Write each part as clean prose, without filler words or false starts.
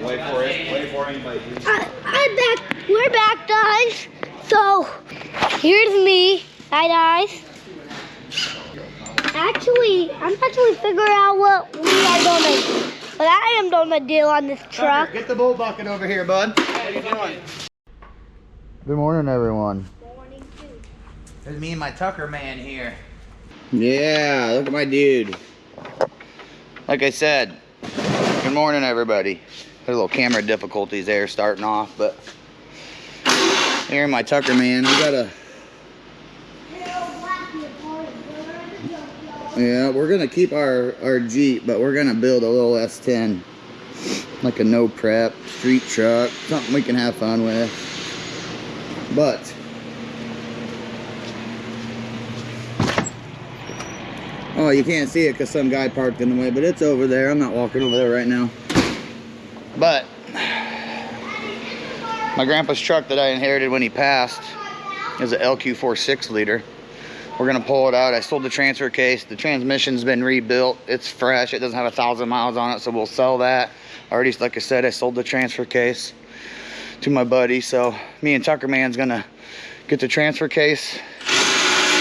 Wait for it. Wait for anybody. I'm back. We're back, guys. So, here's me. Hi, guys. I'm actually figuring out what we are doing. But I am doing a deal on this truck. Tucker, get the bull bucket over here, bud. What are you doing? Good morning, everyone. Morning, too. There's me and my Tucker man here. Yeah, look at my dude. Like I said, good morning, everybody. There's a little camera difficulties there starting off, but here my Tucker man, we got a. Yeah, we're gonna keep our Jeep, but we're gonna build a little S10, like a no prep street truck, something we can have fun with. But oh, you can't see it because some guy parked in the way, but it's over there. I'm not walking over there right now. But my grandpa's truck that I inherited when he passed is an LQ4 6-liter. We're gonna pull it out. I sold the transfer case. The transmission's been rebuilt. It's fresh. It doesn't have 1,000 miles on it, so we'll sell that. Already, like I said, I sold the transfer case to my buddy. So me and Tucker man's gonna get the transfer case,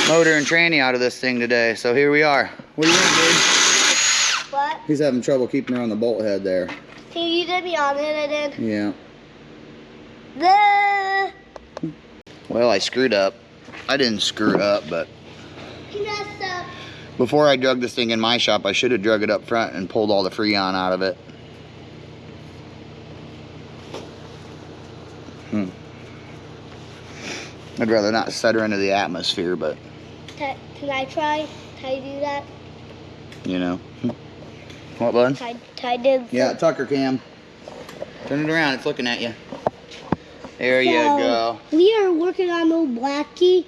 motor, and tranny out of this thing today. So here we are. What do you think, dude? What? He's having trouble keeping her on the bolt head there. Hey, you did me on it, I did. Yeah. The... Well, I screwed up. I didn't screw up, but He messed up. before I drug this thing in my shop, I should have drug it up front and pulled all the Freon out of it. I'd rather not set her into the atmosphere, but Can I try? Can I do that? you know. What, bud? Can I do Yeah, Tucker cam. Turn it around, it's looking at you. There you go. We are working on no Blackie.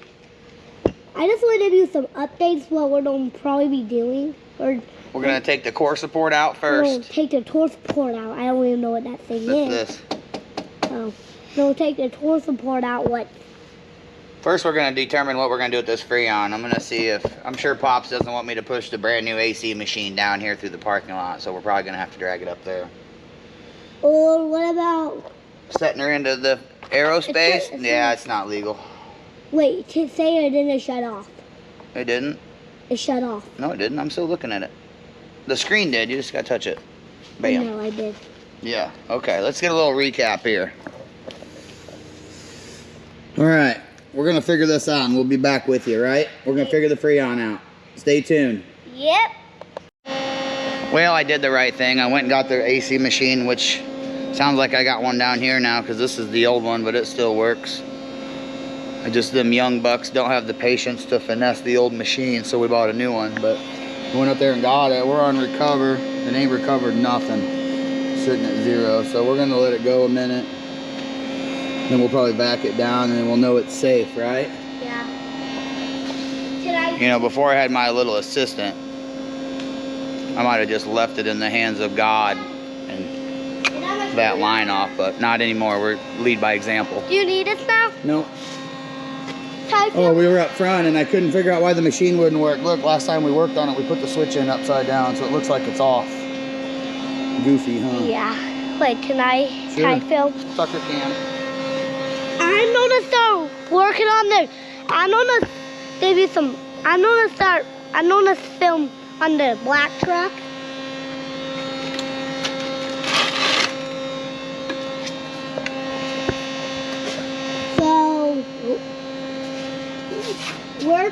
I just want to do some updates what we're going to probably be doing. Or We're going to take the core support out we're going to first. take the torque support out. I don't even know what that thing is. This. So, we'll take the torque support out. First, we're going to determine what we're going to do with this Freon. I'm going to see if, I'm sure Pops doesn't want me to push the brand new AC machine down here through the parking lot, so we're probably going to have to drag it up there. Or what about... Setting her into the aerospace? Yeah, it's not legal. Wait, to say it didn't shut off. It didn't? It shut off. No, it didn't. I'm still looking at it. The screen did. You just got to touch it. Bam. No, I did. Yeah. Okay, let's get a little recap here. All right. We're going to figure this out, and we'll be back with you, right? We're going to figure the Freon out. Stay tuned. Yep. Well, I did the right thing. I went and got the AC machine, which sounds like I got one down here now because this is the old one, but it still works. Them young bucks don't have the patience to finesse the old machine, so we bought a new one. But we went up there and got it. We're on recover. It ain't recovered nothing. Sitting at 0. So we're going to let it go a minute. Then we'll probably back it down, and then we'll know it's safe, right? Yeah. Can I... You know, before I had my little assistant, I might have just left it in the hands of God and that line off, but not anymore. We're lead by example. Do you need it now? Nope. Oh, we were up front and I couldn't figure out why the machine wouldn't work. Look, last time we worked on it, we put the switch in upside down, so it looks like it's off. Goofy, huh? Yeah. Wait, can I film? Tucker cam. I'm gonna start working on the. I'm gonna give you some. I'm gonna film on the black truck.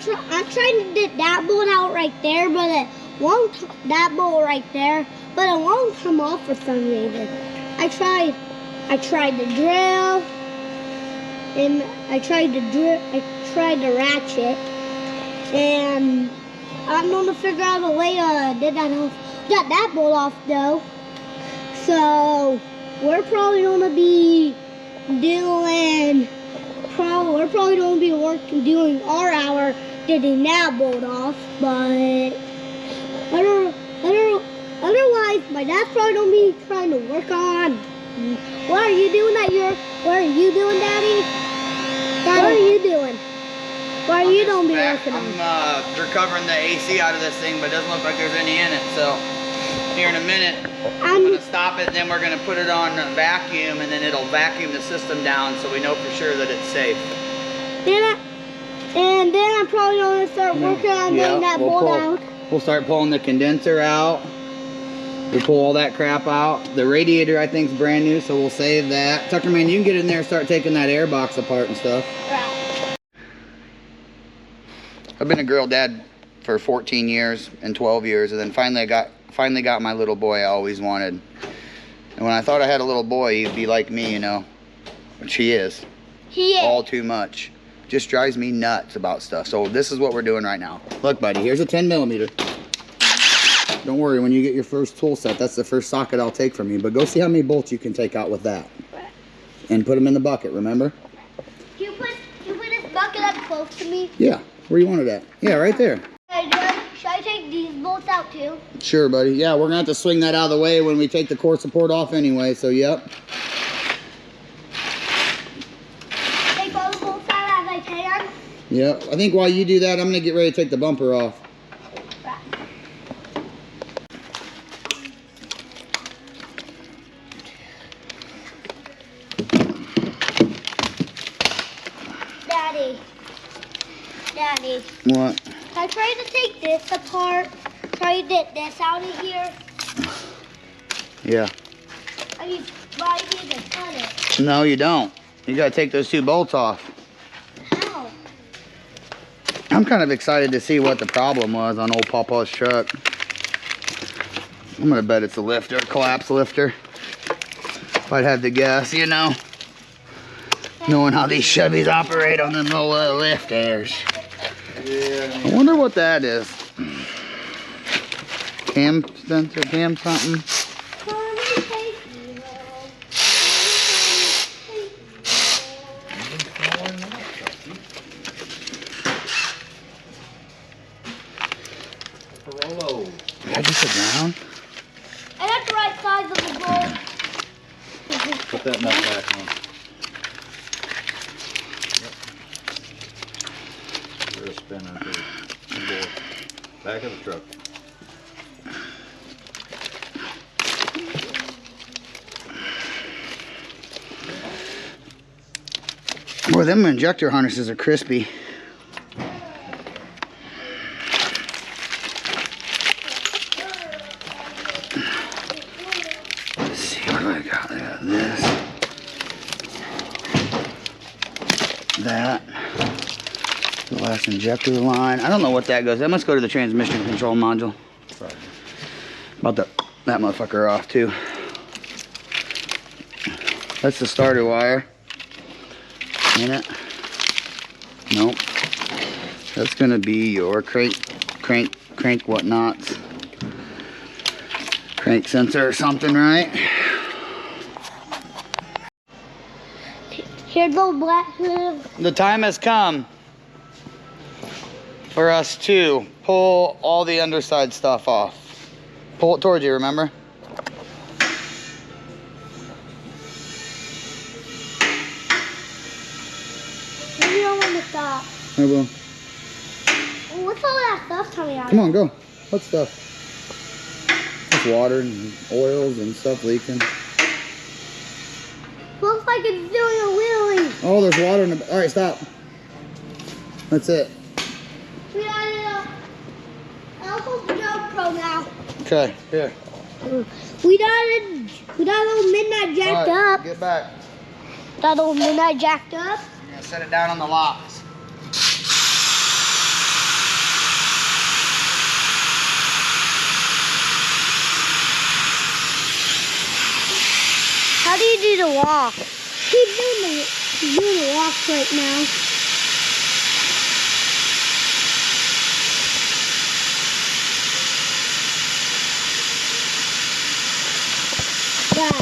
So I'm trying to get that bolt out right there, but it won't. That bolt right there, but it won't come off for some reason. I tried to drill. And I tried to ratchet, and I'm gonna figure out a way to get that bolt off though. So we're probably gonna be doing, we're probably gonna be doing our hour getting that bolt off, but otherwise my dad's probably gonna be trying to work on. What are you doing what are you doing, Daddy? Dad, what are you doing? What are you going to be working on? I'm recovering the AC out of this thing, but it doesn't look like there's any in it, so here in a minute. I'm gonna stop it, and then we're gonna put it on vacuum, and then it'll vacuum the system down so we know for sure that it's safe. And then I'm probably gonna start working on getting that bolt out. We'll start pulling the condenser out. We'll pull all that crap out. The radiator I think is brand new, so we'll save that. Tucker, man, you can get in there and start taking that air box apart and stuff. Right. I've been a girl dad for 14 years and 12 years, and then finally got my little boy I always wanted. And when I thought I had a little boy, he'd be like me, you know, which he is. He is. All too much. Just drives me nuts about stuff. So this is what we're doing right now. Look, buddy, here's a 10mm. Don't worry, when you get your first tool set, that's the first socket I'll take from you. But go see how many bolts you can take out with that. And put them in the bucket, remember? Can you put this bucket up close to me? Yeah, where you want it at? Yeah, right there. Should I take these bolts out too? Sure, buddy. Yeah, we're gonna have to swing that out of the way when we take the core support off anyway, so yep. Take all the bolts out as I can? Yep, I think while you do that, I'm gonna get ready to take the bumper off. Daddy. What? I tried to take this apart. Try to get this out of here. Yeah. I need to cut it. No, you don't. You gotta take those two bolts off. How? I'm kind of excited to see what the problem was on old Papa's truck. I'm gonna bet it's a lifter, collapse lifter. If I'd have to guess, you know. Knowing how these Chevys operate on them little lifters. Yeah. I wonder what that is. Cam sensor, cam something. Did I just sit down? And that's the right size of the bolt. Put that nut back on. Yep. There's a spin out there. Back of the truck. Boy, them injector harnesses are crispy. Let's see, what do I got? I got this. That. The last injector line. I don't know what that goes. That must go to the transmission control module. Right. About that motherfucker off too. That's the starter wire. In it. Nope. That's gonna be your crank whatnots. Crank sensor or something, right? Here's the black. The time has come for us to pull all the underside stuff off. Pull it towards you, remember? You don't want to stop. I will. What's all that stuff coming out? Come on, go. What stuff? It's water and oils and stuff leaking. Looks like it's doing a wheelie. Oh, there's water in the... All right, stop. That's it. We got Uncle's Joe Pro now. Okay, here. We got old Midnight jacked All right, up. get back. That old Midnight jacked up. You're gonna set it down on the locks. How do you do the walk? He's doing the walk right now. That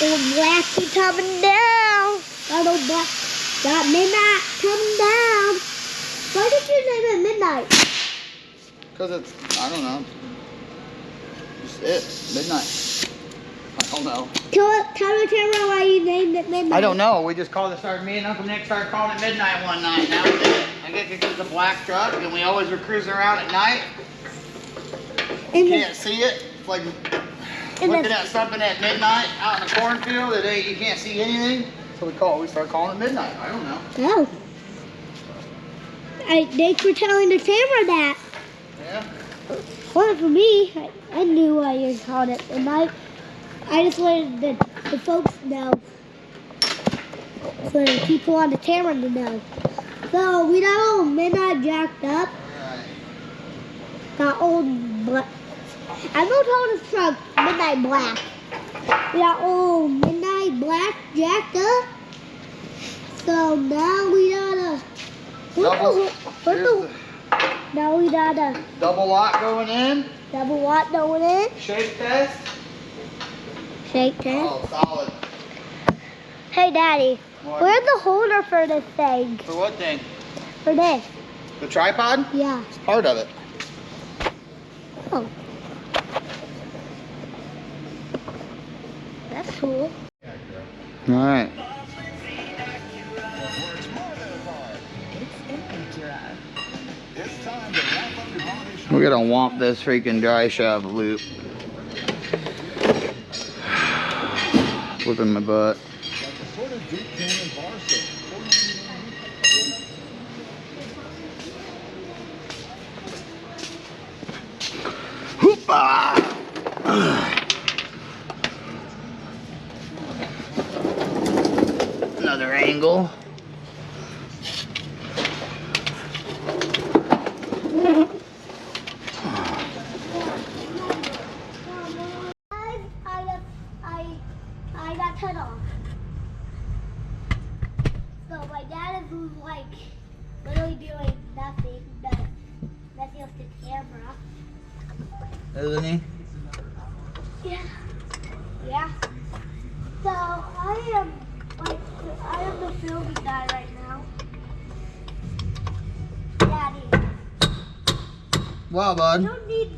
old Blackie coming down. That old black. That Midnight coming down. Why did you name it Midnight? Because it's, I don't know. Just midnight. I don't know. Tell the camera why you named it Midnight. I don't know. We just me and Uncle Nick started calling it midnight one night. Now I guess it's a black truck, and we always were cruising around at night. You In the, can't see it. It's like in looking the, at something at midnight out in the cornfield. You can't see anything. So we start calling it midnight. I don't know. oh. Thanks for telling the camera that. Yeah. Well, for me, I knew why you called it midnight. I just wanted the folks to know. For the people on the camera to know. So we got old midnight jacked up. Right. Got old black. I'm gonna call this truck midnight black. We got old midnight black jacked up. So now we gotta. Now we got a Double lock going in. double watt going in. Shake test. Shake test. Oh, solid. Hey, Daddy, What? where's the holder for this thing? For what thing? For this? The tripod? Yeah. It's part of it. Oh. That's cool. All right. We're gonna womp this freaking dry shaft loop. Flipping my butt. Hoopa! Another angle. I got cut off. So my dad is like literally doing nothing but messing up the camera. Isn't he? Yeah. Yeah. So I am the filming guy right now. Daddy. Wow, bud. You don't need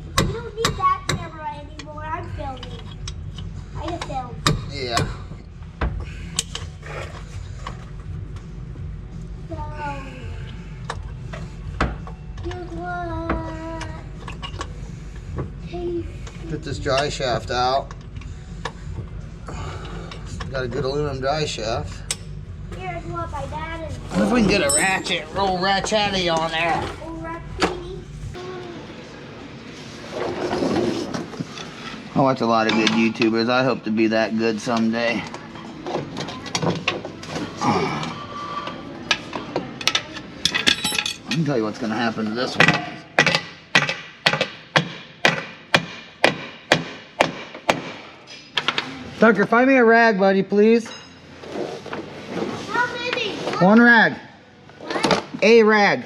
that camera anymore. I'm filming. I just film. Yeah. So here's what. Get this dry shaft out. Got a good aluminum dry shaft. Here's what my dad is What if we can get a ratchet, roll ratchetty on there? I watch a lot of good YouTubers. I hope to be that good someday. I can tell you what's going to happen to this one. Tucker, find me a rag, buddy, please. How many? One rag. What? A rag.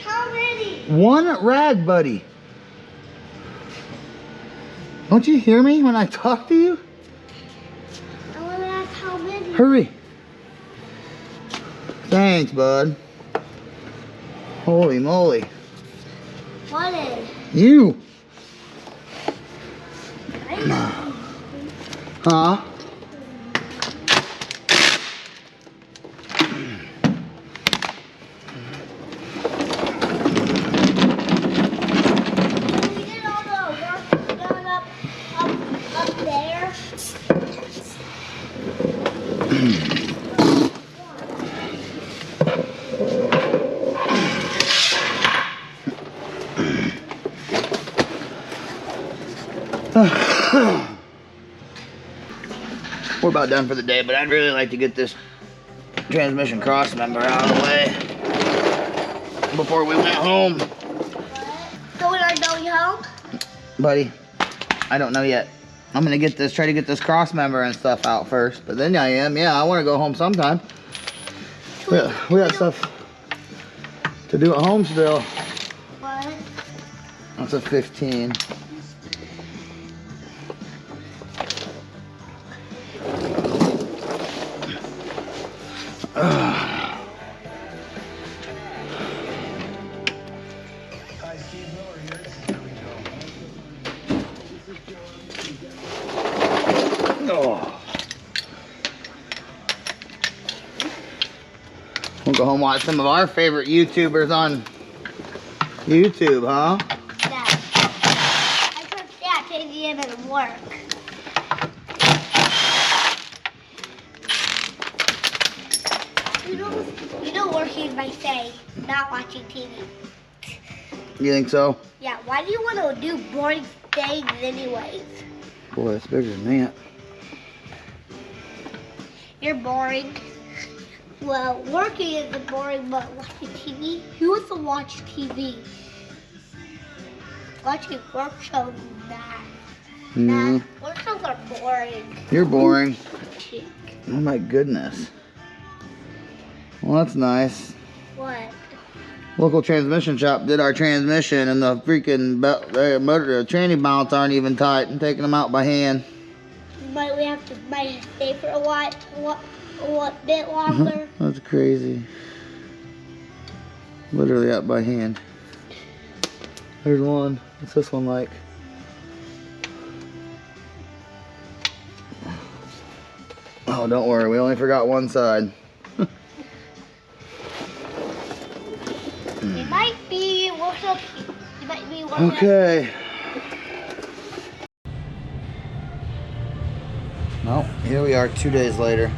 How many? One rag, buddy. Don't you hear me when I talk to you? I want to ask how many. Hurry. Thanks, bud. Holy moly. What is? You. I know. Huh? We did all the work done up there. We're about done for the day, but I'd really like to get this transmission cross member out of the way before we went home. So we are going home? Buddy, I don't know yet. I'm gonna try to get this cross member and stuff out first, but then yeah, I want to go home sometime. We got stuff to do at home still. What? That's a 15. We'll go home and watch some of our favorite YouTubers on YouTube, huh? Dad. You know, working by saying, not watching TV. You think so? Yeah, why do you want to do boring things anyways? Boy, it's bigger than that. You're boring. Well, working isn't boring, but watching TV? Who wants to watch TV? Watching work shows is bad. Nah, work shows are boring. You're boring. Chick. Oh my goodness. Well, that's nice. What? Local transmission shop did our transmission, and the freaking motor, tranny mounts aren't even tight. I'm taking them out by hand. But we have to stay for a while, what bit longer. That's crazy. Literally out by hand. There's one. What's this one like? Oh, don't worry. We only forgot one side. It might be worked up. It might be worked up. Okay. Well, here we are 2 days later.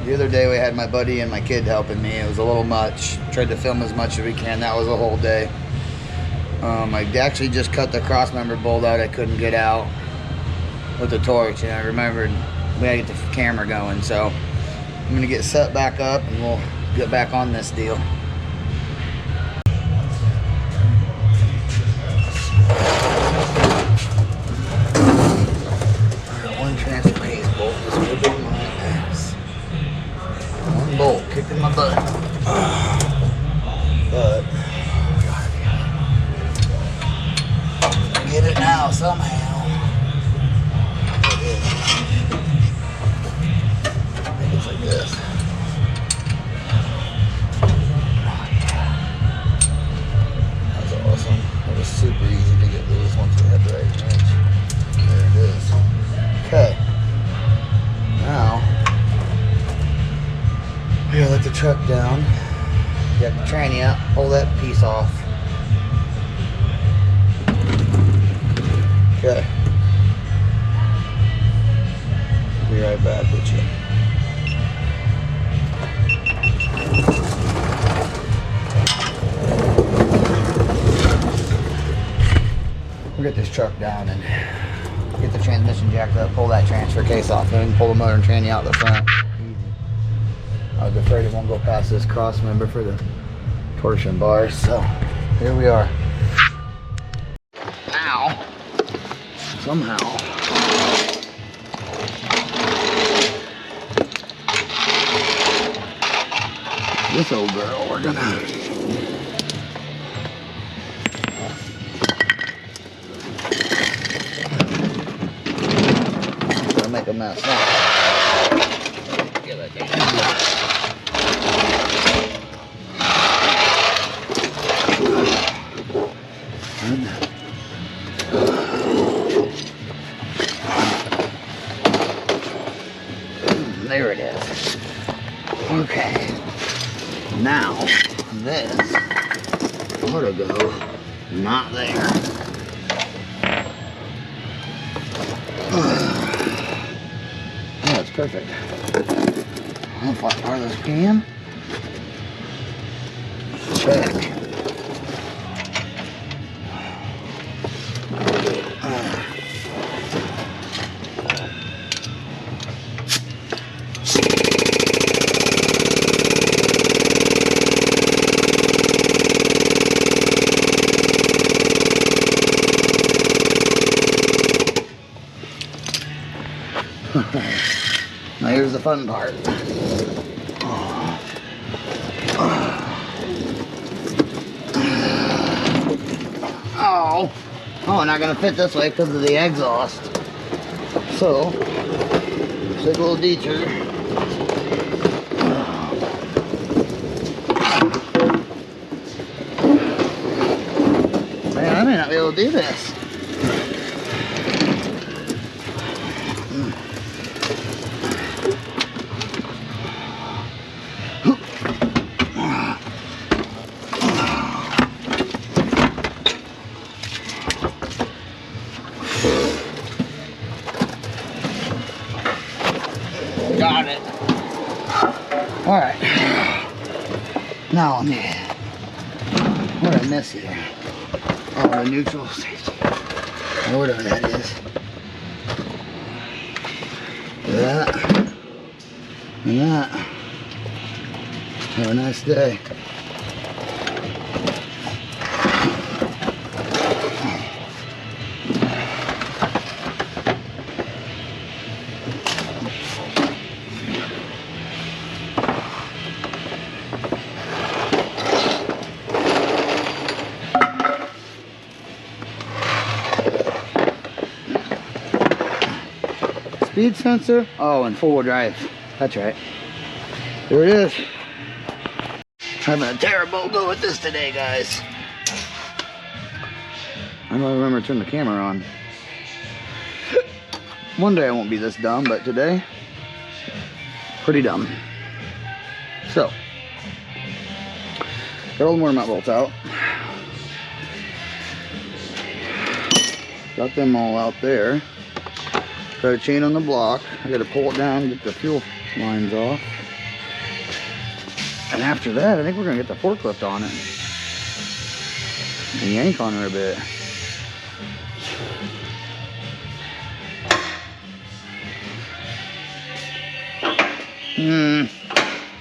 The other day we had my buddy and my kid helping me. It was a little much. Tried to film as much as we can. That was a whole day. I actually just cut the cross member bolt out I couldn't get out with the torch, and I remembered we had to get the camera going. So I'm going to get set back up and we'll get back on this deal. One transfer case bolt is whipping my ass. One bolt kicking my butt. But I get it now somehow. I think it's like this. Oh yeah. That was awesome. It was super easy to get loose once we had the right wrench. There it is. Okay, now we gotta let the truck down, get the tranny out, pull that piece off. Okay, be right back with you. We'll get this truck down and get the transmission jacked up, pull that transfer case off, and then pull the motor and tranny out the front. Easy. I was afraid it won't go past this cross member for the torsion bars, so here we are. Ow. Somehow. This old girl, we're gonna make a mess. Get that down. There it is. Okay. Now this ought to go not there. That's perfect. I'll flat part of this can. Check. Now here's the fun part. Oh, not gonna fit this way because of the exhaust. So, take a little detour. Man, I may not be able to do this. Got it. All right. Now let me. What did I miss here? Oh, the neutral safety. Or whatever that is. That. And that. Have a nice day. Speed sensor. Oh, and four-wheel drive. That's right. There it is. Having a terrible go with this today, guys. I don't remember to turn the camera on. One day I won't be this dumb, but today, pretty dumb. So, got all the mortar mount bolts out. Got them all out there. Got a chain on the block. I gotta pull it down, get the fuel lines off. And after that, I think we're gonna get the forklift on it. And yank on her a bit.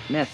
Miss.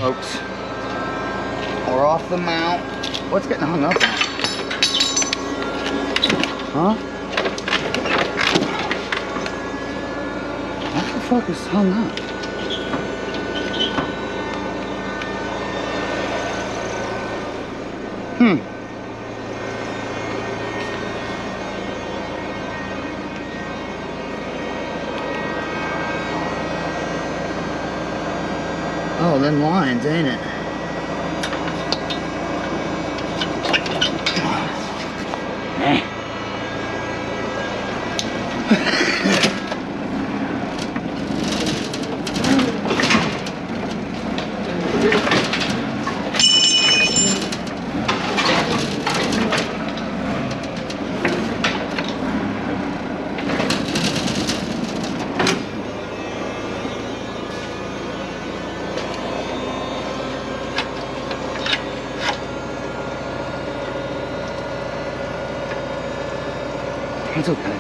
Folks, we're off the mount. What's getting hung up on? Huh? What the fuck is hung up? Oh, them lines, ain't it? Eh. It's okay.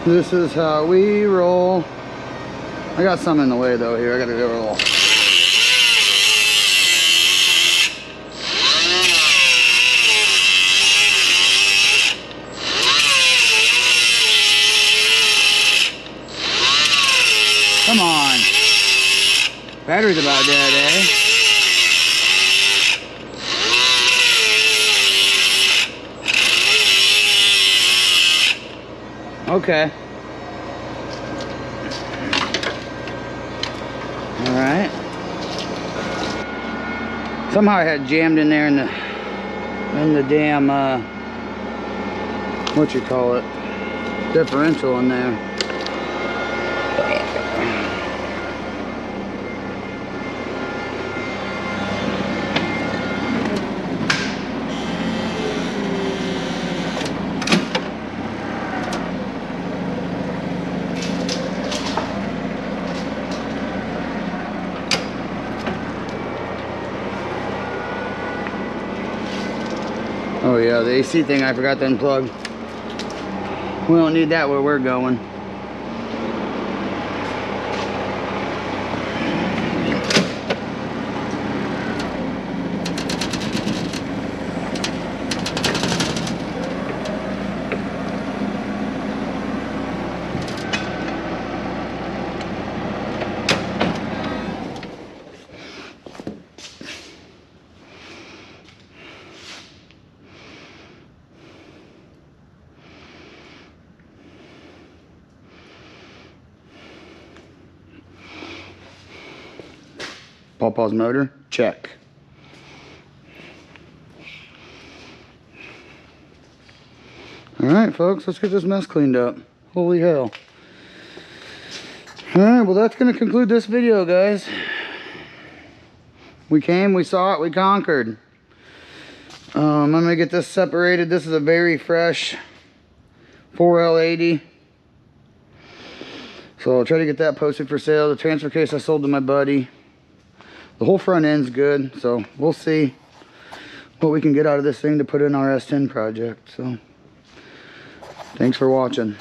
This is how we roll. I got some in the way though here. I gotta do a little. Come on. Battery's about dead, eh? Okay. Alright. Somehow I had jammed in there in the damn what you call it? Differential in there. Oh yeah, the AC thing I forgot to unplug. We don't need that where we're going. Pawpaw's motor, check. Alright folks, let's get this mess cleaned up. Holy hell. Alright, well that's going to conclude this video, guys. We came, we saw it, we conquered. I'm going to get this separated. This is a very fresh 4L80. So I'll try to get that posted for sale. The transfer case I sold to my buddy. The whole front end's good, so we'll see what we can get out of this thing to put in our S10 project. So thanks for watching.